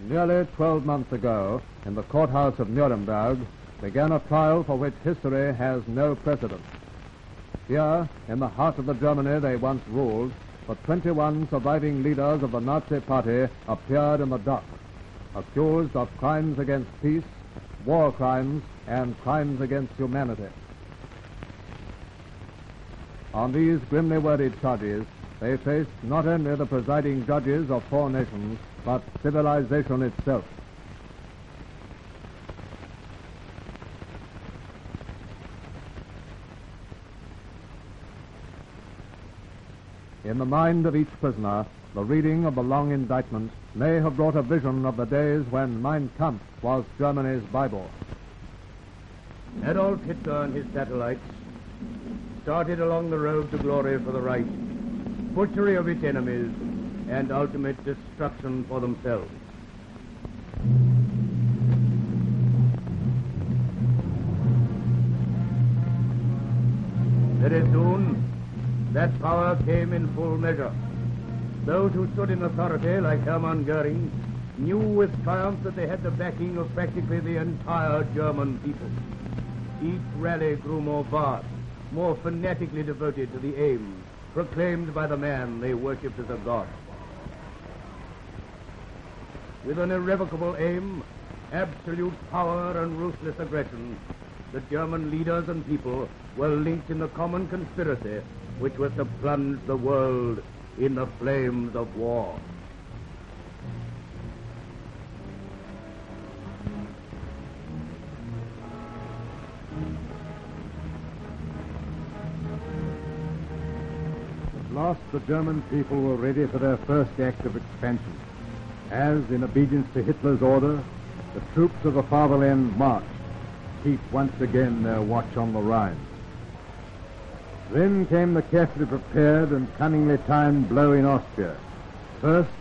Nearly 12 months ago, in the courthouse of Nuremberg, began a trial for which history has no precedent. Here, in the heart of the Germany they once ruled, the 21 surviving leaders of the Nazi Party appeared in the dock, accused of crimes against peace, war crimes, and crimes against humanity. On these grimly worded charges, they faced not only the presiding judges of 4 nations, but civilization itself. In the mind of each prisoner, the reading of the long indictment may have brought a vision of the days when Mein Kampf was Germany's Bible. Adolf Hitler and his satellites started along the road to glory for the Reich, butchery of its enemies, and ultimate destruction for themselves. Very soon, that power came in full measure. Those who stood in authority, like Hermann Goering, knew with triumph that they had the backing of practically the entire German people. Each rally grew more vast, more fanatically devoted to the aim proclaimed by the man they worshipped as a god. With an irrevocable aim, absolute power and ruthless aggression, the German leaders and people were linked in the common conspiracy which was to plunge the world in the flames of war. At last the German people were ready for their first act of expansion, as, in obedience to Hitler's order, the troops of the fatherland marched to keep once again their watch on the Rhine. Then came the carefully prepared and cunningly timed blow in Austria. First,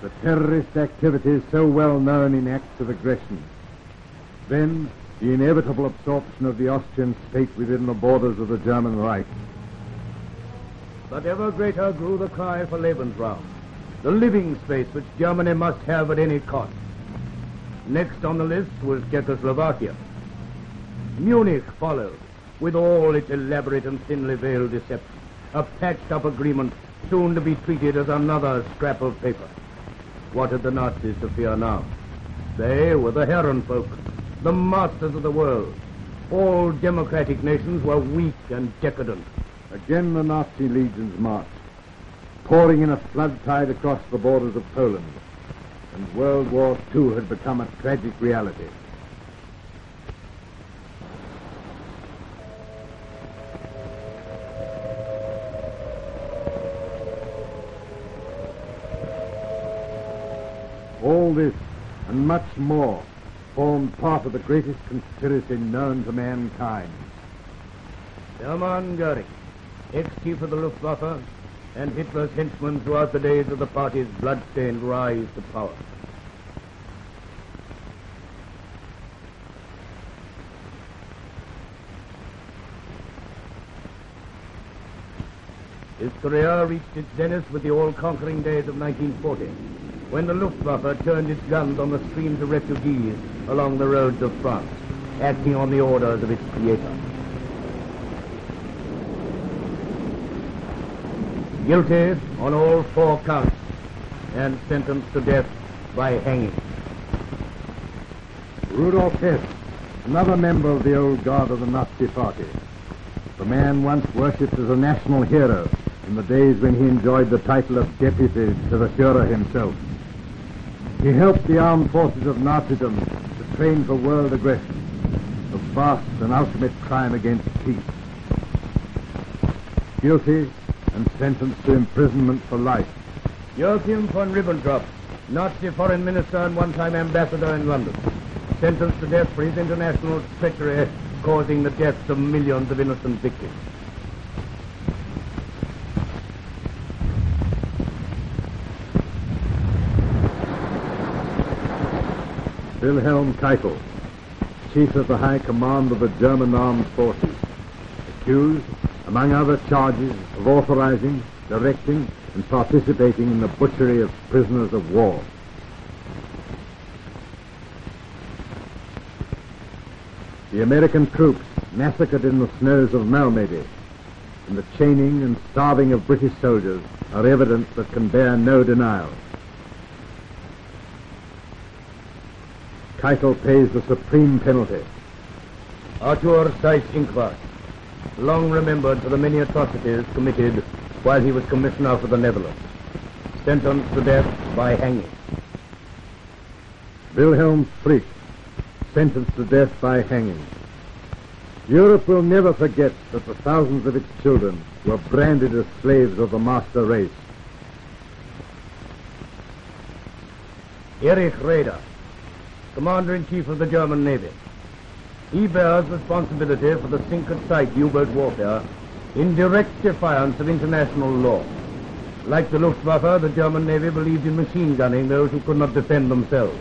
the terrorist activities so well known in acts of aggression. Then, the inevitable absorption of the Austrian state within the borders of the German Reich. But ever greater grew the cry for Lebensraum, the living space which Germany must have at any cost. Next on the list was Czechoslovakia. Munich followed, with all its elaborate and thinly veiled deception, a patched-up agreement soon to be treated as another scrap of paper. What had the Nazis to fear now? They were the Herrenfolk, the masters of the world. All democratic nations were weak and decadent. Again the Nazi legions marched, pouring in a flood tide across the borders of Poland, and World War II had become a tragic reality. All this, and much more, formed part of the greatest conspiracy known to mankind. Hermann Goering, ex-chief of the Luftwaffe, and Hitler's henchman throughout the days of the party's blood-stained rise to power. His career reached its zenith with the all-conquering days of 1940, when the Luftwaffe turned its guns on the streams of refugees along the roads of France, acting on the orders of its creator. Guilty on all 4 counts and sentenced to death by hanging. Rudolf Hess, another member of the old guard of the Nazi Party. The man once worshipped as a national hero in the days when he enjoyed the title of deputy to the Führer himself. He helped the armed forces of Nazism to train for world aggression, a vast and ultimate crime against peace. Guilty and sentenced to imprisonment for life. Joachim von Ribbentrop, Nazi foreign minister and one-time ambassador in London, sentenced to death for his international treachery, causing the deaths of millions of innocent victims. Wilhelm Keitel, chief of the High Command of the German Armed Forces, accused, among other charges, of authorizing, directing, and participating in the butchery of prisoners of war. The American troops massacred in the snows of Malmedy, and the chaining and starving of British soldiers are evidence that can bear no denial. Keitel pays the supreme penalty. Arthur Seyss-Inquart, long remembered for the many atrocities committed while he was commissioner for the Netherlands, sentenced to death by hanging. Wilhelm Frick, sentenced to death by hanging. Europe will never forget that the thousands of its children were branded as slaves of the master race. Erich Raeder, Commander-in-Chief of the German Navy. He bears responsibility for the sink-at-sight U-boat warfare in direct defiance of international law. Like the Luftwaffe, the German Navy believed in machine gunning those who could not defend themselves.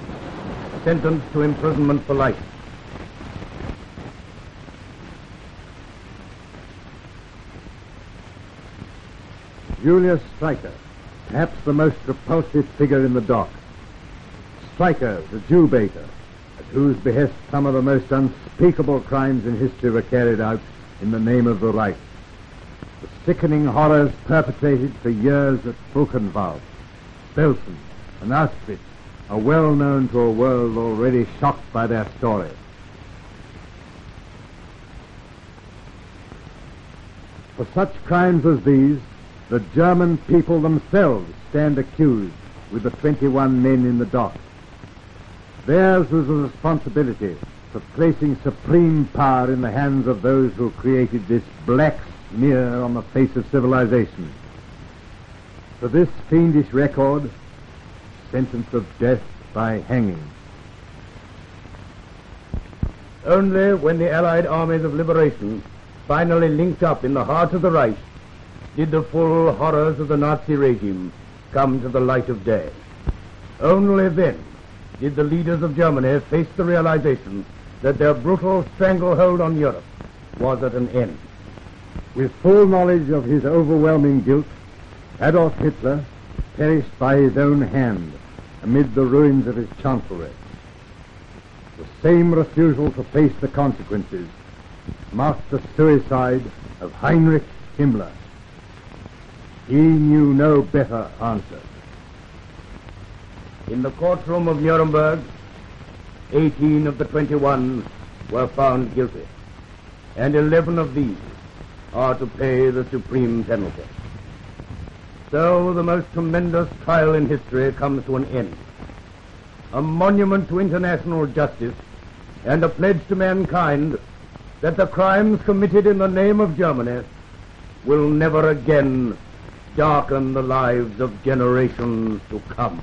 Sentenced to imprisonment for life. Julius Streicher, perhaps the most repulsive figure in the dock. Streicher, the Jew-baiter, at whose behest some of the most unspeakable crimes in history were carried out in the name of the Reich. The sickening horrors perpetrated for years at Buchenwald, Belsen, and Auschwitz are well known to a world already shocked by their story. For such crimes as these, the German people themselves stand accused with the 21 men in the dock. Theirs was the responsibility for placing supreme power in the hands of those who created this black smear on the face of civilization. For this fiendish record, sentence of death by hanging. Only when the Allied armies of liberation finally linked up in the heart of the Reich did the full horrors of the Nazi regime come to the light of day. Only then did the leaders of Germany face the realization that their brutal stranglehold on Europe was at an end. With full knowledge of his overwhelming guilt, Adolf Hitler perished by his own hand amid the ruins of his chancellery. The same refusal to face the consequences marked the suicide of Heinrich Himmler. He knew no better answer. In the courtroom of Nuremberg, 18 of the 21 were found guilty, and 11 of these are to pay the supreme penalty. So the most tremendous trial in history comes to an end. A monument to international justice and a pledge to mankind that the crimes committed in the name of Germany will never again darken the lives of generations to come.